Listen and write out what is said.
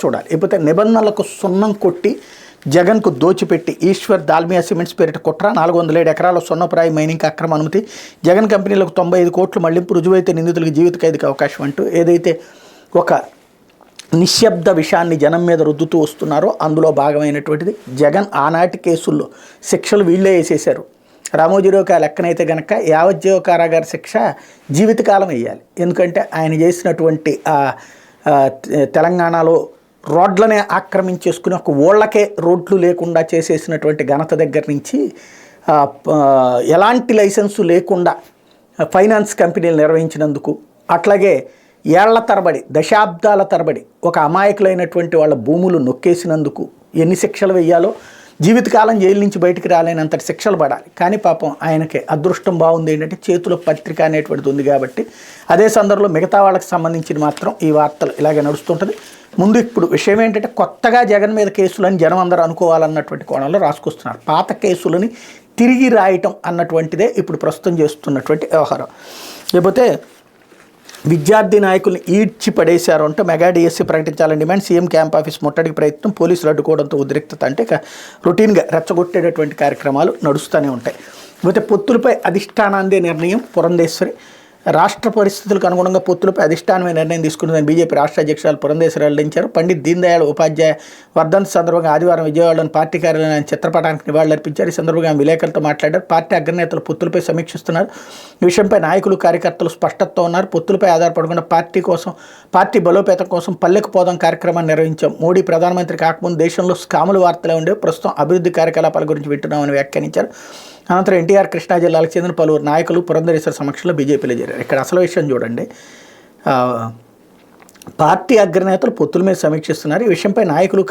చూడాలి. లేకపోతే నిబంధనలకు సున్నం కొట్టి జగన్కు దోచిపెట్టి ఈశ్వర్ దాల్మియా సిమెంట్స్ పేరిట కుట్ర, 407 ఎకరాల సున్నప్రాయి మైనింగ్ అక్రమ అనుమతి, జగన్ కంపెనీలకు 95 కోట్లు మళ్లింపు, రుజువైతే నిందితులకు జీవిత ఖైదుకి అవకాశం అంటూ ఏదైతే ఒక నిశ్శబ్ద విషయాన్ని జనం మీద రుద్దుతూ వస్తున్నారో అందులో భాగమైనటువంటిది. జగన్ ఆనాటి కేసుల్లో శిక్షలు వీళ్ళే వేసేశారు. రామోజీరావుకి ఆ లెక్కనైతే కనుక యావజ్జీవ కారాగార శిక్ష జీవితకాలం వేయాలి. ఎందుకంటే ఆయన చేసినటువంటి తెలంగాణలో రోడ్లనే ఆక్రమించేసుకుని ఒక ఊళ్ళకే రోడ్లు లేకుండా చేసేసినటువంటి ఘనత దగ్గర నుంచి ఎలాంటి లైసెన్సు లేకుండా ఫైనాన్స్ కంపెనీలు నిర్వహించినందుకు, అట్లాగే ఏళ్ల తరబడి దశాబ్దాల తరబడి ఒక అమాయకులైనటువంటి వాళ్ళ భూములు నొక్కేసినందుకు ఎన్ని శిక్షలు వేయాలో, జీవితకాలం జైలు నుంచి బయటికి రాలేనంతటి శిక్షలు పడాలి. కానీ పాపం ఆయనకి అదృష్టం బాగుంది ఏంటంటే చేతిలో పత్రిక అనేటువంటిది ఉంది కాబట్టి అదే సందర్భంలో మిగతా వాళ్ళకి సంబంధించిన మాత్రం ఈ వార్తలు ఇలాగే నడుస్తుంటుంది. ముందు ఇప్పుడు విషయం ఏంటంటే కొత్తగా జగన్ మీద కేసులని జనం అందరూ అనుకోవాలన్నటువంటి కోణంలో రాసుకొస్తున్నారు. పాత కేసులని తిరిగి రాయటం అన్నటువంటిదే ఇప్పుడు ప్రస్తుతం చేస్తున్నటువంటి వ్యవహారం. లేకపోతే విద్యార్థి నాయకుల్ని ఈడ్చి పడేశారు అంటే మెగా డిఎస్సీ ప్రకటించాలని డిమాండ్, సీఎం క్యాంప్ ఆఫీస్ ముట్టడికి ప్రయత్నం, పోలీసులు అడ్డుకోవడంతో ఉద్రిక్తత. అంటే ఇక రొటీన్గా రెచ్చగొట్టేటటువంటి కార్యక్రమాలు నడుస్తూనే ఉంటాయి. లేకపోతే పొత్తులపై అధిష్టానాందే నిర్ణయం, పురంధేశ్వరి రాష్ట్ర పరిస్థితులకు అనుగుణంగా పొత్తులపై అధిష్టానమే నిర్ణయం తీసుకున్నదని బీజేపీ రాష్ట్ర అధ్యక్షురాలు పురంధేశ్వరి వెల్లడించారు. పండిత్ దీన్ దయాళ్ ఉపాధ్యాయ వర్ధంతి సందర్భంగా ఆదివారం విజయవాడలోని పార్టీ కార్యాలయం చిత్రపటానికి నివాళులర్పించారు. ఈ సందర్భంగా విలేకరులతో మాట్లాడారు. పార్టీ అగ్రనేతలు పొత్తులపై సమీక్షిస్తున్నారు. ఈ విషయంపై నాయకులు కార్యకర్తలు స్పష్టతతో ఉన్నారు. పొత్తులపై ఆధారపడకుండా పార్టీ బలోపేతం కోసం పల్లెకు పోదాం కార్యక్రమాన్ని నిర్వహించాం. మోడీ ప్రధానమంత్రి కాకముందు దేశంలో స్కాముల వార్తలే ఉండేవి, ప్రస్తుతం అభివృద్ధి కార్యకలాపాల గురించి వింటున్నామని వ్యాఖ్యానించారు. అనంతరం ఎన్టీఆర్ కృష్ణా జిల్లాలకు చెందిన పలువురు నాయకులు పురంధరేశ్వర సమక్షంలో బీజేపీలో చేరారు. ఇక్కడ అసలు విషయం చూడండి, పార్టీ అగ్రనేతలు పొత్తుల మీద సమీక్షిస్తున్నారు. ఈ విషయంపై నాయకులు